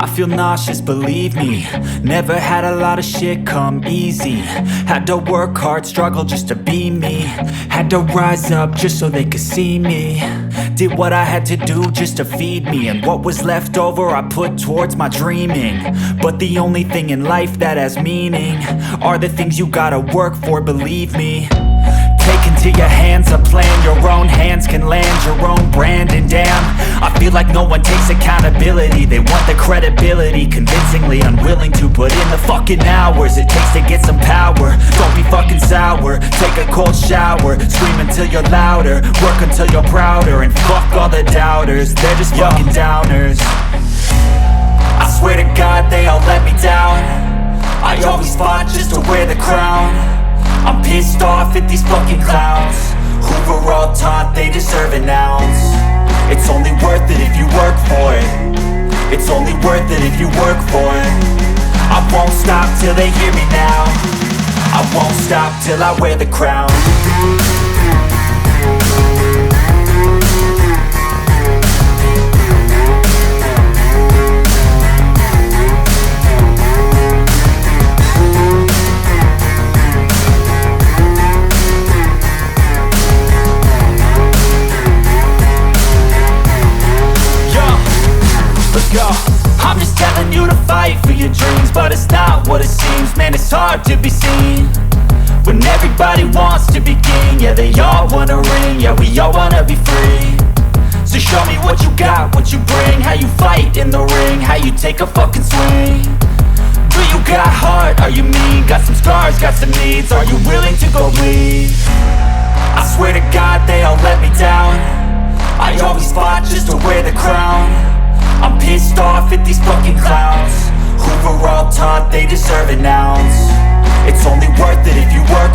I feel nauseous, believe me. Never had a lot of shit come easy. Had to work hard, struggle just to be me. Had to rise up just so they could see me. Did what I had to do just to feed me, and what was left over I put towards my dreaming. But the only thing in life that has meaning are the things you gotta work for, believe me. Take into your hands a plan, your own hands can land your own brand. And damn, I feel like no one takes accountability. They want the credibility, convincingly unwilling to put in the fucking hours it takes to get some power. Don't be fucking sour, take a cold shower. Scream until you're louder, work until you're prouder. And fuck all the doubters, they're just fucking downers. I swear to God they all let me down. I always fought just to wear the crown. I'm pissed off at these fucking clowns who were all taught they deserve an ounce. It's only worth it if you work for it. It's only worth it if you work for it. I won't stop till they hear me now. I won't stop till I wear the crown. I'm just telling you to fight for your dreams, but it's not what it seems. Man, it's hard to be seen when everybody wants to be king. Yeah, they all wanna ring, yeah, we all wanna be free. So show me what you got, what you bring, how you fight in the ring, how you take a fucking swing. Do you got heart, are you mean? Got some scars, got some needs, are you willing to go bleed? I swear to God they all let me down. I always fought just to wear the crown. I'm pissed off at these fucking clowns who were all taught they deserve an ounce. It's only worth it if you work